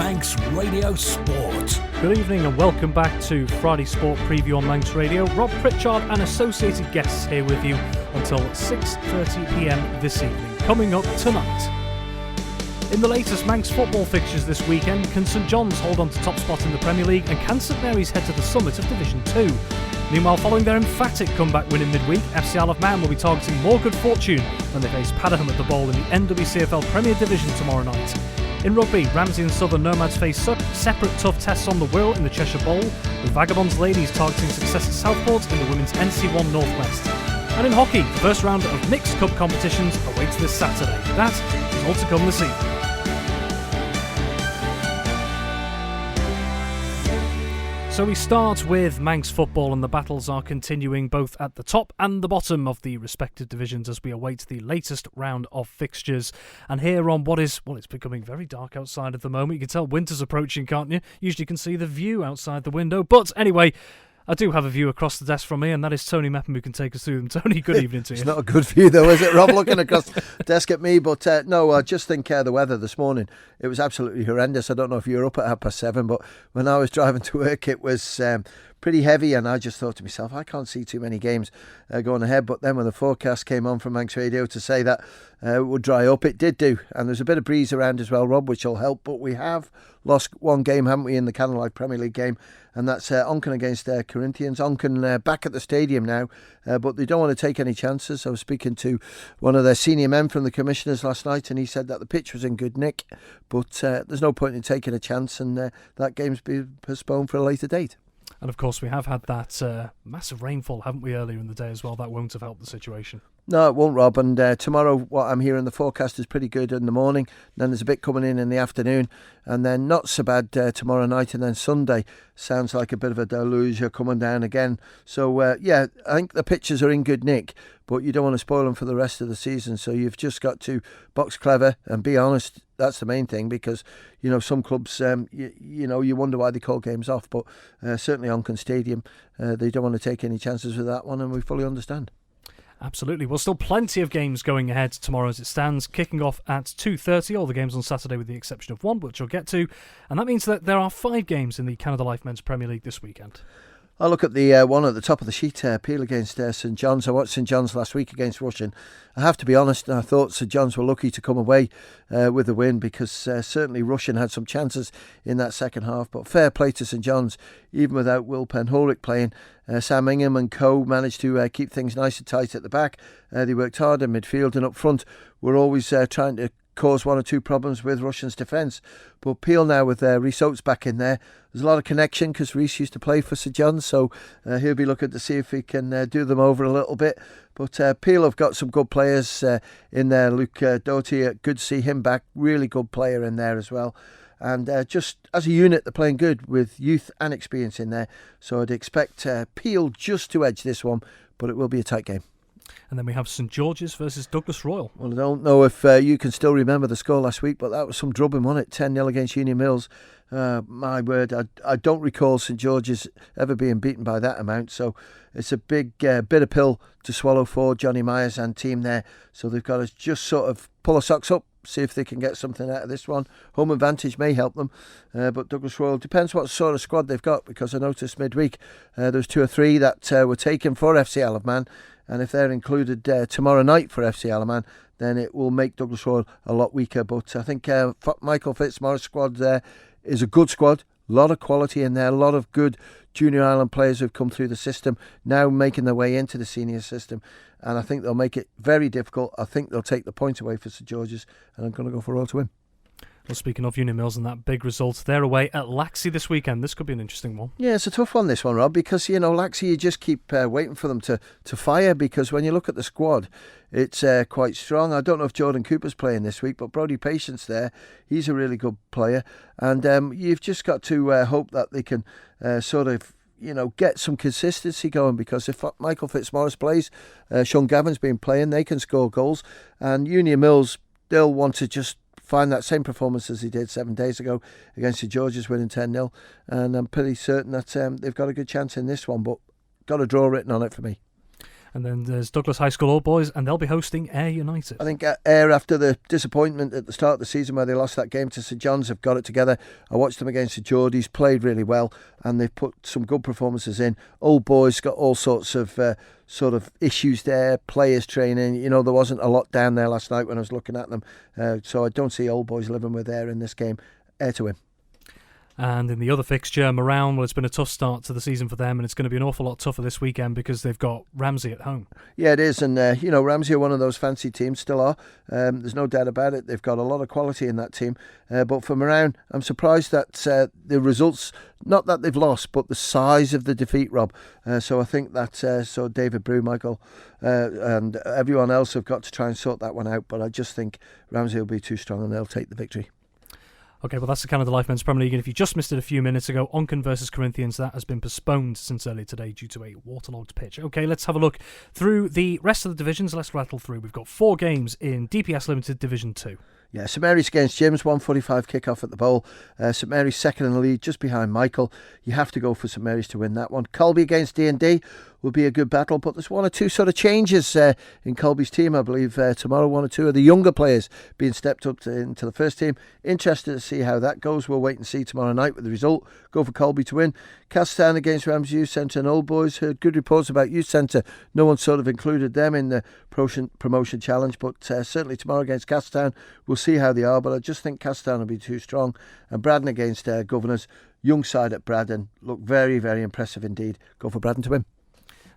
Manx Radio Sport. Good evening and welcome back to Friday Sport Preview on Manx Radio. Rob Pritchard and associated guests here with you until 6:30pm this evening. Coming up tonight. In the latest Manx football fixtures this weekend, can St John's hold on to top spot in the Premier League and can St Mary's head to the summit of Division 2? Meanwhile, following their emphatic comeback win in midweek, FC Isle of Man will be targeting more good fortune when they face Padiham at the Bowl in the NWCFL Premier Division tomorrow night. In rugby, Ramsey and Southern Nomads face separate tough tests on the Wirral in the Cheshire Bowl, with Vagabonds Ladies targeting success at Southport in the Women's NC1 Northwest. And in hockey, the first round of mixed cup competitions awaits this Saturday. That is all to come this evening. So we start with Manx football, and the battles are continuing both at the top and the bottom of the respective divisions as we await the latest round of fixtures. And here on it's becoming very dark outside at the moment. You can tell winter's approaching, can't you? Usually you can see the view outside the window. But anyway, I do have a view across the desk from me, and that is Tony Mepham who can take us through them. Tony, good evening to you. It's not a good view though, is it, Rob, looking across the desk at me? But no, I just think the weather this morning, it was absolutely horrendous. I don't know if you were up at 7:30, but when I was driving to work, it was pretty heavy, and I just thought to myself, I can't see too many games going ahead. But then when the forecast came on from Manx Radio to say that it would dry up, it did do. And there's a bit of breeze around as well, Rob, which will help. But we have lost one game, haven't we, in the Cannon Premier League game, and that's Onken against Corinthians. Onken back at the stadium now, but they don't want to take any chances. I was speaking to one of their senior men from the commissioners last night, and he said that the pitch was in good nick, but there's no point in taking a chance, and that game's been postponed for a later date. And of course we have had that massive rainfall, haven't we, earlier in the day as well. That won't have helped the situation. No, it won't, Rob. And tomorrow, what I'm hearing, the forecast is pretty good in the morning. Then there's a bit coming in the afternoon. And then not so bad tomorrow night. And then Sunday sounds like a bit of a deluge coming down again. So, I think the pitches are in good nick. But you don't want to spoil them for the rest of the season. So you've just got to box clever and be honest. That's the main thing, because, some clubs, you wonder why they call games off. But certainly Onken Stadium, they don't want to take any chances with that one. And we fully understand. Absolutely. Well, still plenty of games going ahead tomorrow as it stands, kicking off at 2:30. All the games on Saturday with the exception of one, which we'll get to. And that means that there are 5 games in the Canada Life Men's Premier League this weekend. I look at the one at the top of the sheet, Peel against St John's. I watched St John's last week against Russian. I have to be honest, I thought St John's were lucky to come away with the win, because certainly Russian had some chances in that second half. But fair play to St John's, even without Will Penhorick playing. Sam Ingham and co managed to keep things nice and tight at the back. They worked hard in midfield, and up front were always trying to cause one or two problems with Russian's defence. But Peel now with Rhys Oates back in there, there's a lot of connection because Rhys used to play for St John's, so he'll be looking to see if he can do them over a little bit. But Peel have got some good players in there. Luke Doty, good to see him back, really good player in there as well. And just as a unit, they're playing good with youth and experience in there. So I'd expect Peel just to edge this one, but it will be a tight game. And then we have St George's versus Douglas Royal. Well, I don't know if you can still remember the score last week, but that was some drubbing, wasn't it? 10-0 against Union Mills. My word, I don't recall St George's ever being beaten by that amount. So it's a big bitter pill to swallow for Johnny Myers and team there. So they've got to just sort of pull their socks up, see if they can get something out of this one. Home advantage may help them, but Douglas Royal, depends what sort of squad they've got, because I noticed midweek there was 2 or 3 that were taken for FC Isle of Man. And if they're included tomorrow night for FC Isle of Man, then it will make Douglas Royal a lot weaker. But I think Michael Fitzmaurice's squad there is a good squad. A lot of quality in there. A lot of good junior Ireland players who've come through the system, now making their way into the senior system. And I think they'll make it very difficult. I think they'll take the points away for St George's. And I'm going to go for Royal to win. Well, speaking of Union Mills and that big result, they're away at Laxey this weekend. This could be an interesting one. Yeah, it's a tough one, this one, Rob, because, Laxey, you just keep waiting for them to fire, because when you look at the squad, it's quite strong. I don't know if Jordan Cooper's playing this week, but Brodie Patience there, he's a really good player. And you've just got to hope that they can get some consistency going, because if Michael Fitzmaurice plays, Sean Gavin's been playing, they can score goals. And Union Mills, they'll want to just find that same performance as he did 7 days ago against the Georges, winning 10-0. And I'm pretty certain that they've got a good chance in this one, but got a draw written on it for me. And then there's Douglas High School Old Boys, and they'll be hosting Ayr United. I think Ayr, after the disappointment at the start of the season where they lost that game to St John's, have got it together. I watched them against the Geordies, played really well, and they've put some good performances in. Old Boys got all sorts of issues there, players training. You know, there wasn't a lot down there last night when I was looking at them. So I don't see Old Boys living with Ayr in this game. Ayr to win. And in the other fixture, Moran, well, it's been a tough start to the season for them, and it's going to be an awful lot tougher this weekend because they've got Ramsey at home. Yeah, it is, and Ramsey are one of those fancy teams, still are. There's no doubt about it. They've got a lot of quality in that team. But for Moran, I'm surprised that the results, not that they've lost, but the size of the defeat, Rob. So I think that David Brew, Michael, and everyone else have got to try and sort that one out. But I just think Ramsey will be too strong and they'll take the victory. Okay, well, that's the Canada Life Men's Premier League, and if you just missed it a few minutes ago, Onchan versus Corinthians, that has been postponed since earlier today due to a waterlogged pitch. Okay, let's have a look through the rest of the divisions. Let's rattle through. We've got 4 games in DPS Limited Division 2. Yeah, St Mary's against Jim's, 1:45 kick-off at the Bowl. St Mary's second in the league, just behind Michael. You have to go for St Mary's to win that one. Colby against D&D will be a good battle, but there's one or two sort of changes in Colby's team. I believe tomorrow 1 or 2 of the younger players being stepped up into the first team. Interested to see how that goes. We'll wait and see tomorrow night with the result. Go for Colby to win. Castown against Ramsey Youth Centre and Old Boys. Heard good reports about Youth Centre. No one sort of included them in the promotion challenge, but certainly tomorrow against Castown, we'll see how they are, but I just think Castown will be too strong. And Braddon against Governors. Young side at Braddon. Look very, very impressive indeed. Go for Braddon to win.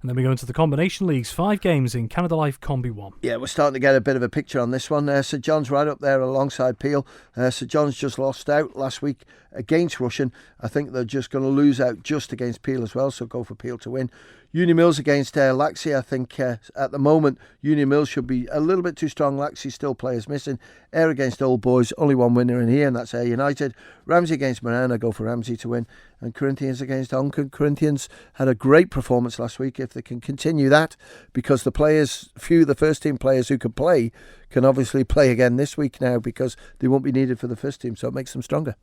And then we go into the combination leagues. 5 games in Canada Life Combi 1. Yeah, we're starting to get a bit of a picture on this one. St John's right up there alongside Peel. St John's just lost out last week against Rushen. I think they're just going to lose out just against Peel as well, so go for Peel to win. Uni Mills against Laxey. I think at the moment Uni Mills should be a little bit too strong. Laxey still players missing. Ayr against Old Boys, only one winner in here, and that's Ayr United. Ramsey against Moran, I go for Ramsey to win. And Corinthians against Onchan. Corinthians had a great performance last week. If they can continue that, because the players, the first team players who could play, can obviously play again this week now because they won't be needed for the first team, so it makes them stronger.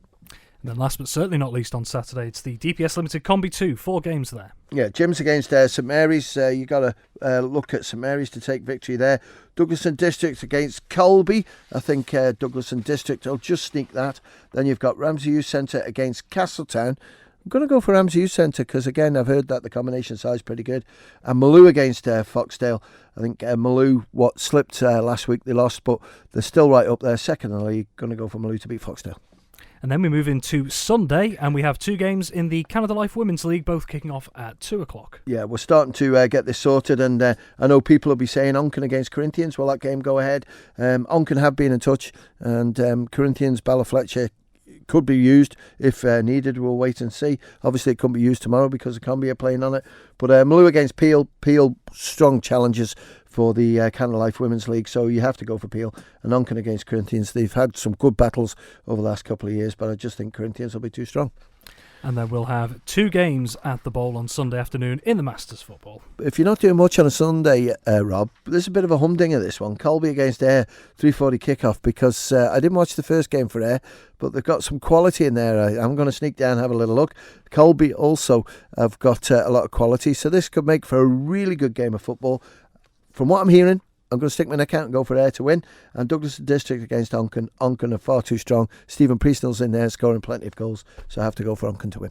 And then last but certainly not least on Saturday, it's the DPS Limited Combi 2, 4 games there. Yeah, Jim's against St Mary's. You got to look at St Mary's to take victory there. Douglas and District against Colby. I think Douglas and District will just sneak that. Then you've got Ramsey Youth Centre against Castletown. I'm going to go for Ramsey Youth Centre because, again, I've heard that the combination side is pretty good. And Maloo against Foxdale. I think Maloo, slipped last week, they lost, but they're still right up there. Second in the league, going to go for Maloo to beat Foxdale. And then we move into Sunday, and we have 2 games in the Canada Life Women's League, both kicking off at 2 o'clock. Yeah, we're starting to get this sorted, and I know people will be saying Onchan against Corinthians. Will that game go ahead? Onchan have been in touch, and Corinthians, Bala Fletcher could be used if needed. We'll wait and see. Obviously, it couldn't be used tomorrow because the Combi are playing on it. But Maloo against Peel, strong challenges for the Canada Life Women's League, so you have to go for Peel. And Onchan against Corinthians, they've had some good battles over the last couple of years, but I just think Corinthians will be too strong. And then we'll have 2 games at the Bowl on Sunday afternoon in the Masters football. If you're not doing much on a Sunday, Rob, there's a bit of a humdinger this one. Colby against Ayr, 3:40 kickoff, because I didn't watch the first game for Ayr, but they've got some quality in there. I'm going to sneak down and have a little look. Colby also have got a lot of quality, so this could make for a really good game of football. From what I'm hearing, I'm going to stick my neck out and go for Ayr to win. And Douglas District against Onchan. Onchan are far too strong. Stephen Priestnell's in there scoring plenty of goals, so I have to go for Onchan to win.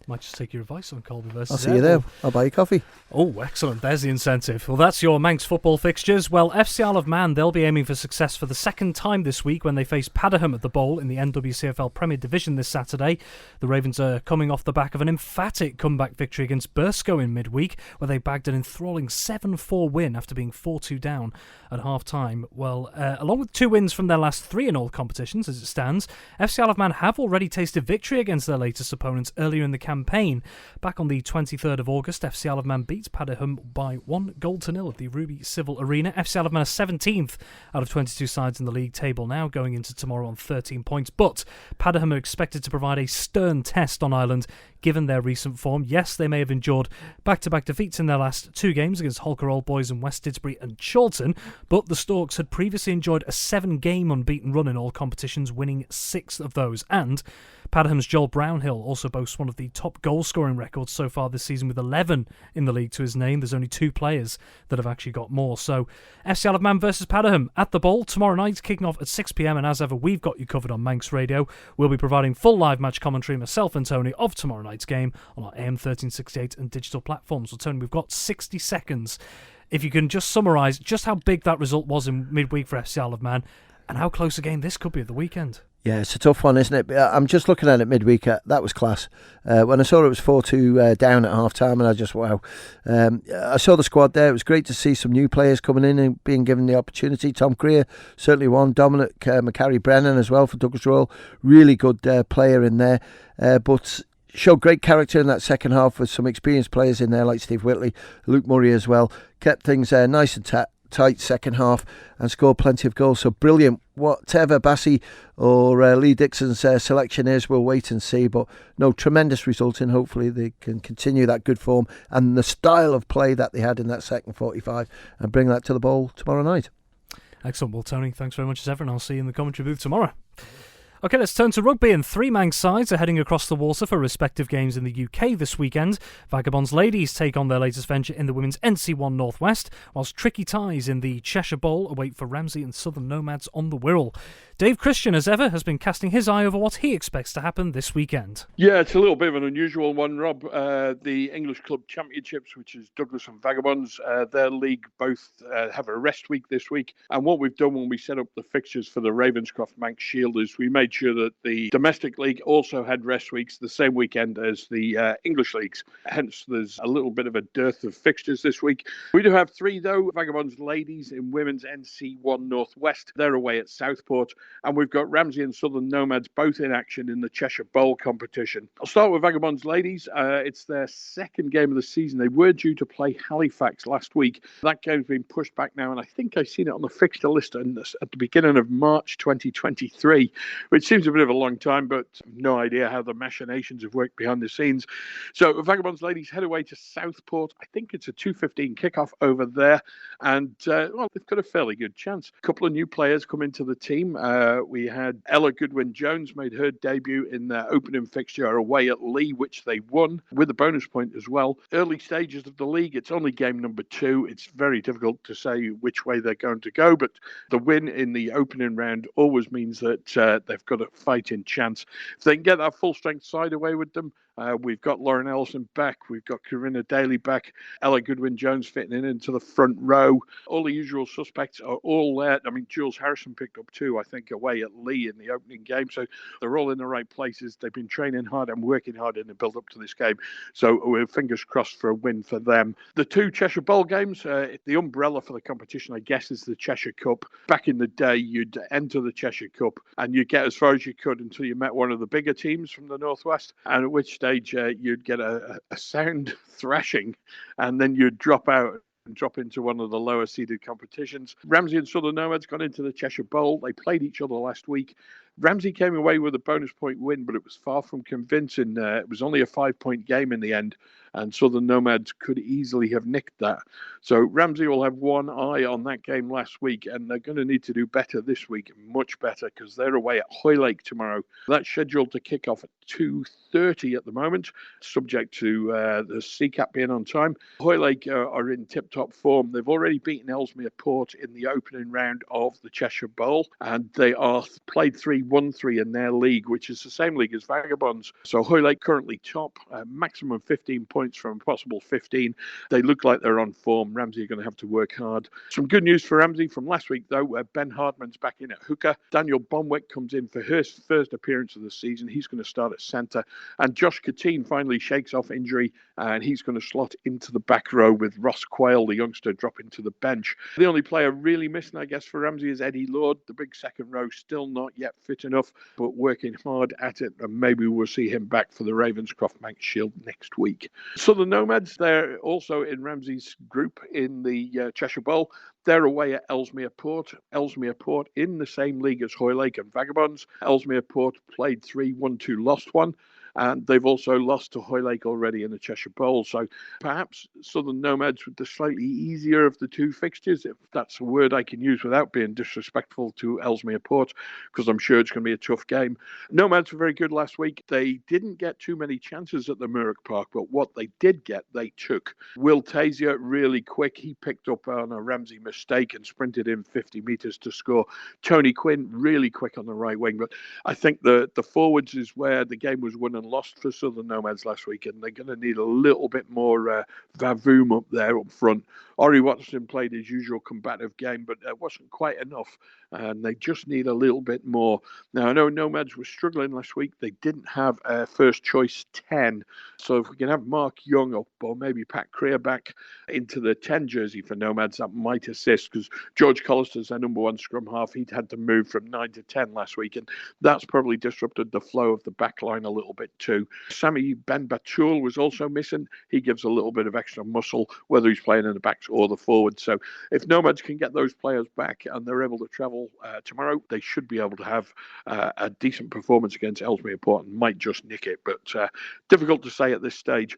Might just take your advice on Colby versus I'll see you there. I'll buy you coffee. Oh, excellent. There's the incentive. Well, that's your Manx football fixtures. Well, FC Isle of Man, they'll be aiming for success for the second time this week when they face Padiham at the Bowl in the NWCFL Premier Division this Saturday. The Ravens are coming off the back of an emphatic comeback victory against Burscough in midweek, where they bagged an enthralling 7-4 win after being 4-2 down at half-time. Well, along with 2 wins from their last 3 in all competitions as it stands, FC Isle of Man have already tasted victory against their latest opponents earlier in the campaign. Back on the 23rd of August, FC Isle of Man beat Padiham by 1-0 at the Ruby Civil Arena. FC Isle of Man are 17th out of 22 sides in the league table now, going into tomorrow on 13 points. But Padiham are expected to provide a stern test on Ireland, given their recent form. Yes, they may have endured back-to-back defeats in their last 2 games against Holker Old Boys and West Didsbury and Chorlton, but the Storks had previously enjoyed a 7-game unbeaten run in all competitions, winning 6 of those. And Padaham's Joel Brownhill also boasts one of the top top goal-scoring record so far this season with 11 in the league to his name. There's only 2 players that have actually got more. So FC Isle of Man versus Padiham at the Bowl tomorrow night, kicking off at 6 p.m. And as ever, we've got you covered on Manx Radio. We'll be providing full live match commentary, myself and Tony, of tomorrow night's game on our AM 1368 and digital platforms. So Tony, we've got 60 seconds. If you can just summarise just how big that result was in midweek for FC Isle of Man and how close a game this could be at the weekend. Yeah, it's a tough one, isn't it? I'm just looking at it midweek. That was class. When I saw it was 4-2 down at half-time, and I just, wow. I saw the squad there. It was great to see some new players coming in and being given the opportunity. Tom Greer, certainly one. Dominic McCarry-Brennan as well for Douglas Royal. Really good player in there. But showed great character in that second half with some experienced players in there like Steve Whitley, Luke Murray as well. Kept things nice and tight second half and scored plenty of goals. So brilliant. Whatever Bassey or Lee Dixon's selection is, we'll wait and see. But no, tremendous result, and hopefully they can continue that good form and the style of play that they had in that second 45 and bring that to the Bowl tomorrow night. Excellent. Well, Tony, thanks very much as ever, and I'll see you in the commentary booth tomorrow. OK, let's turn to rugby, and 3 Manx sides are heading across the water for respective games in the UK this weekend. Vagabonds Ladies take on their latest venture in the women's NC1 Northwest, whilst Tricky Ties in the Cheshire Bowl await for Ramsey and Southern Nomads on the Wirral. Dave Christian, as ever, has been casting his eye over what he expects to happen this weekend. Yeah, it's a little bit of an unusual one, Rob. The English Club Championships, which is Douglas and Vagabonds, their league both have a rest week this week. And what we've done when we set up the fixtures for the Ravenscroft Manx Shield is we made sure that the domestic league also had rest weeks the same weekend as the English leagues. Hence, there's a little bit of a dearth of fixtures this week. We do have 3, though. Vagabonds Ladies in women's NC1 Northwest. They're away at Southport. And we've got Ramsey and Southern Nomads both in action in the Cheshire Bowl competition. I'll start with Vagabonds Ladies. It's their second game of the season. They were due to play Halifax last week. That game's been pushed back now, and I think I've seen it on the fixture list at the beginning of March 2023, which seems a bit of a long time, but no idea how the machinations have worked behind the scenes. So Vagabonds Ladies head away to Southport. I think it's a 2:15 kickoff over there, and well, they've got a fairly good chance. A couple of new players come into the team. We had Ella Goodwin-Jones made her debut in their opening fixture away at Lee, which they won with a bonus point as well. Early stages of the league, it's only game number 2. It's very difficult to say which way they're going to go, but the win in the opening round always means that they've got a fighting chance. If they can get that full-strength side away with them, we've got Lauren Ellison back. We've got Corinna Daly back. Ella Goodwin-Jones fitting into the front row. All the usual suspects are all there. I mean, Jules Harrison picked up 2, I think, away at Lee in the opening game. So they're all in the right places. They've been training hard and working hard in the build-up to this game. So we're fingers crossed for a win for them. The 2 Cheshire Bowl games, the umbrella for the competition, I guess, is the Cheshire Cup. Back in the day, you'd enter the Cheshire Cup and you'd get as far as you could until you met one of the bigger teams from the Northwest, and at which stage you'd get a sound thrashing, and then you'd drop out and drop into one of the lower seeded competitions. Ramsey and Southern Nomads got into the Cheshire Bowl. They played each other last week. Ramsey came away with a bonus point win, but it was far from convincing. It was only a 5-point game in the end, and Southern Nomads could easily have nicked that. So Ramsey will have one eye on that game last week, and they're going to need to do better this week, much better, because they're away at Hoylake tomorrow. That's scheduled to kick off at 2:30 at the moment, subject to the CCAP being on time. Hoylake are in tip-top form. They've already beaten Ellesmere Port in the opening round of the Cheshire Bowl, and they are played 3-1-3 in their league, which is the same league as Vagabonds. So Hoylake currently top, maximum 15 points from a possible 15. They look like they're on form. Ramsey are going to have to work hard. Some good news for Ramsey from last week, though, where Ben Hardman's back in at hooker. Daniel Bonwick comes in for his first appearance of the season. He's going to start at centre. And Josh Catine finally shakes off injury, and he's going to slot into the back row with Ross Quayle, the youngster, dropping to the bench. The only player really missing, I guess, for Ramsey is Eddie Lord. The big second row still not yet fit enough, but working hard at it, and maybe we'll see him back for the Ravenscroft Manx Shield next week. Southern Nomads, they're also in Ramsey's group in the Cheshire Bowl. They're away at Ellesmere Port. Ellesmere Port in the same league as Hoylake and Vagabonds. Ellesmere Port played 3-1-2, lost 1. and they've also lost to Hoylake already in the Cheshire Bowl. So perhaps Southern Nomads with the slightly easier of the two fixtures, if that's a word I can use without being disrespectful to Ellesmere Port, because I'm sure it's going to be a tough game. Nomads were very good last week. They didn't get too many chances at the Murrock Park, but what they did get, they took. Will Tazier, really quick. He picked up on a Ramsey mistake and sprinted in 50 metres to score. Tony Quinn, really quick on the right wing. But I think the forwards is where the game was won and lost for Southern Nomads last week, and they're going to need a little bit more vavoom up there up front. Ori Watson played his usual combative game, but it wasn't quite enough, and they just need a little bit more. Now, I know Nomads were struggling last week. They didn't have a first choice 10, so if we can have Mark Young up or maybe Pat Creer back into the 10 jersey for Nomads, that might assist, because George Collister's their number one scrum half. He'd had to move from 9 to 10 last week, and that's probably disrupted the flow of the back line a little bit too. Sammy Ben Batul was also missing. He gives a little bit of extra muscle, whether he's playing in the backs or the forwards. So if Nomads can get those players back and they're able to travel tomorrow, they should be able to have a decent performance against Ellesmere Port and might just nick it, but difficult to say at this stage.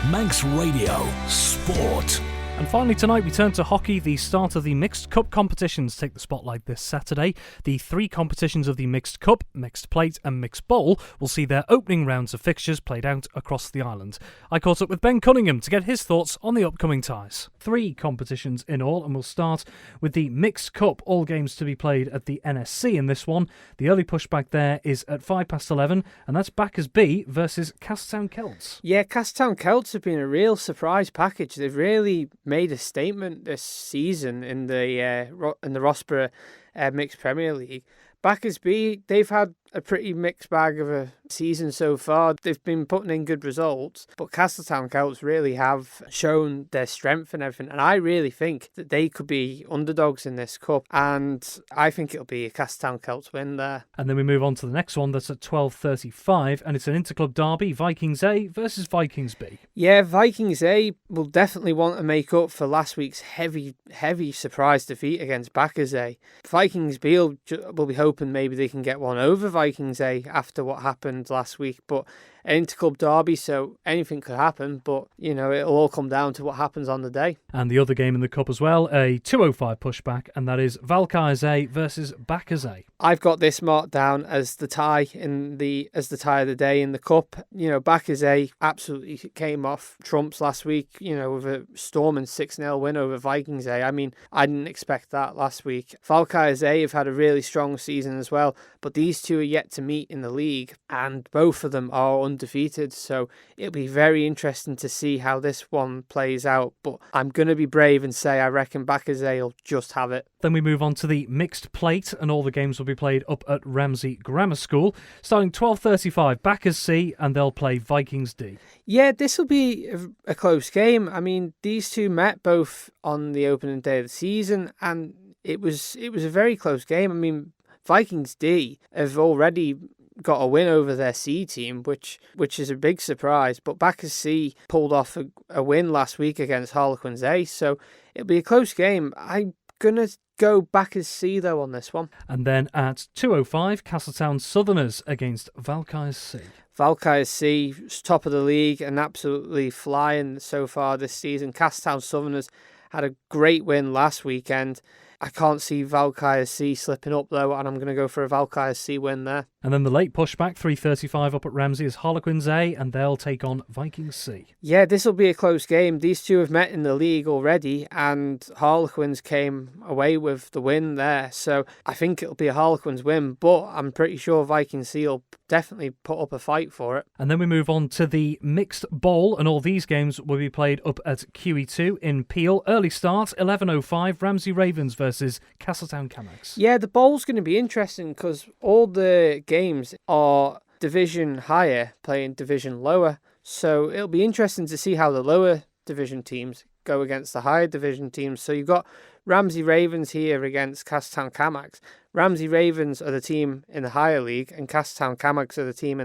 Manx Radio Sport. And finally tonight we turn to hockey. The start of the Mixed Cup competitions take the spotlight this Saturday. The three competitions of the Mixed Cup, Mixed Plate and Mixed Bowl will see their opening rounds of fixtures played out across the island. I caught up with Ben Cunningham to get his thoughts on the upcoming ties. Three competitions in all, and we'll start with the Mixed Cup. All games to be played at the NSC in this one. The early pushback there is at 11:05, and that's Backers B versus Castletown Celts. Yeah, Castletown Celts have been a real surprise package. They've really made a statement this season in the Rossborough Mixed Premier League. Backers B, they've had a pretty mixed bag of a season so far. They've been putting in good results, but Castletown Celts really have shown their strength and everything, and I really think that they could be underdogs in this cup, and I think it'll be a Castletown Celts win there. And then we move on to the next one that's at 12:35, and it's an interclub derby, Vikings A versus Vikings B. Yeah, Vikings A will definitely want to make up for last week's heavy surprise defeat against Backers A. Vikings B will be hoping maybe they can get one over Vikings A after what happened last week, but an interclub derby, so anything could happen, but it'll all come down to what happens on the day. And the other game in the cup as well, a 2:05 pushback, and that is Valkyries A versus Backers A. I've got this marked down as the tie of the day in the cup. Backers A absolutely came off trumps last week, with a storming 6-0 win over Vikings A. I mean, I didn't expect that last week. Valkyries A have had a really strong season as well, but these two are yet to meet in the league, and both of them are undefeated, so it'll be very interesting to see how this one plays out, but I'm going to be brave and say I reckon Backers A will just have it. Then we move on to the Mixed Plate, and all the games will be played up at Ramsey Grammar School, starting 12:35, Backers C, and they'll play Vikings D. Yeah, this will be a close game. I mean, these two met both on the opening day of the season, and it was a very close game. I mean, Vikings D have already got a win over their C team, which is a big surprise. But Backers C pulled off a win last week against Harlequins A, so it'll be a close game. I'm going to go Backers C, though, on this one. And then at 2:05, Castletown Southerners against Valkyries C. Valkyries C, top of the league and absolutely flying so far this season. Castletown Southerners had a great win last weekend. I can't see Valkyries C slipping up, though, and I'm going to go for a Valkyries C win there. And then the late pushback, 3:35 up at Ramsey, is Harlequins A, and they'll take on Vikings C. Yeah, this will be a close game. These two have met in the league already, and Harlequins came away with the win there. So I think it'll be a Harlequins win, but I'm pretty sure Vikings C will definitely put up a fight for it. And then we move on to the Mixed Bowl, and all these games will be played up at QE2 in Peel. Early start, 11:05, Ramsey Ravens versus Castletown Canucks. Yeah, the bowl's going to be interesting because all the games are division higher playing division lower, so it'll be interesting to see how the lower division teams go against the higher division teams. So you've got Ramsey Ravens here against Castletown Canucks. Ramsey Ravens are the team in the higher league, and Castletown Canucks are the team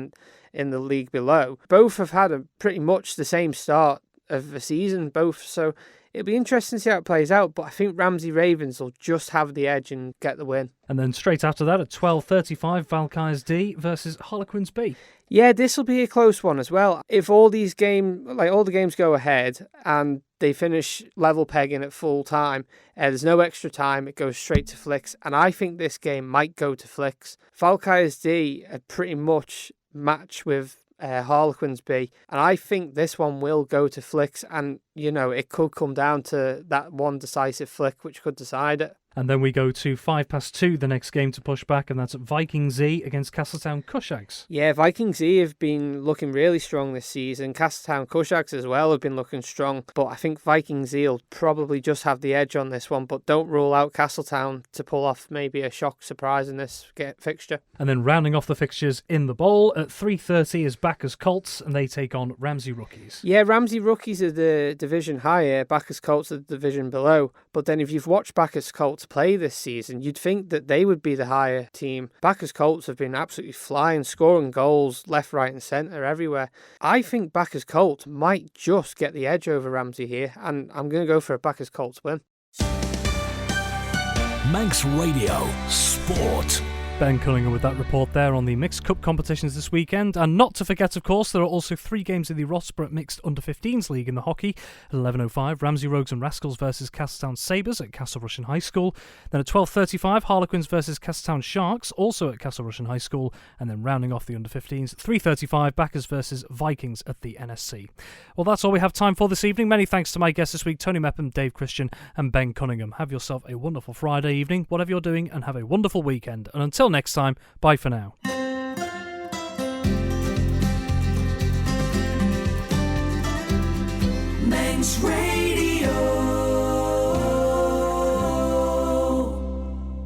in the league below. Both have had a pretty much the same start of the season, so It'll be interesting to see how it plays out, but I think Ramsey Ravens will just have the edge and get the win. And then straight after that at 12:35, Valkyries D versus Harlequins B. Yeah, this will be a close one as well. If all these all the games go ahead and they finish level pegging at full time, there's no extra time, it goes straight to flicks, and I think this game might go to flicks. Valkyries D are pretty much match with Harlequins B, and I think this one will go to flicks, and it could come down to that one decisive flick which could decide it. And then we go to 2:05, the next game to push back, and that's Viking Z against Castletown Cushags. Yeah, Viking Z have been looking really strong this season. Castletown Cushags as well have been looking strong, but I think Viking Z will probably just have the edge on this one, but don't rule out Castletown to pull off maybe a shock surprise in this fixture. And then rounding off the fixtures in the bowl, at 3:30 is Bacchus Colts, and they take on Ramsey Rookies. Yeah, Ramsey Rookies are the division higher, Bacchus Colts are the division below, but then if you've watched Bacchus Colts play this season, you'd think that they would be the higher team. Bacchus Colts have been absolutely flying, scoring goals left, right and centre everywhere. I think Bacchus Colts might just get the edge over Ramsey here, and I'm going to go for a Bacchus Colts win. Manx Radio Sport. Ben Cunningham with that report there on the Mixed Cup competitions this weekend. And not to forget, of course, there are also 3 games in the Rossborough Mixed Under-15s League in the hockey. At 11:05, Ramsey Rogues and Rascals versus Castletown Sabres at Castle Rushen High School. Then at 12:35, Harlequins versus Castletown Sharks, also at Castle Rushen High School. And then rounding off the Under-15s, 3:35, Bacchus versus Vikings at the NSC. Well, that's all we have time for this evening. Many thanks to my guests this week, Tony Mepham, Dave Christian and Ben Cunningham. Have yourself a wonderful Friday evening, whatever you're doing, and have a wonderful weekend. And until next time, bye for now. Manx Radio.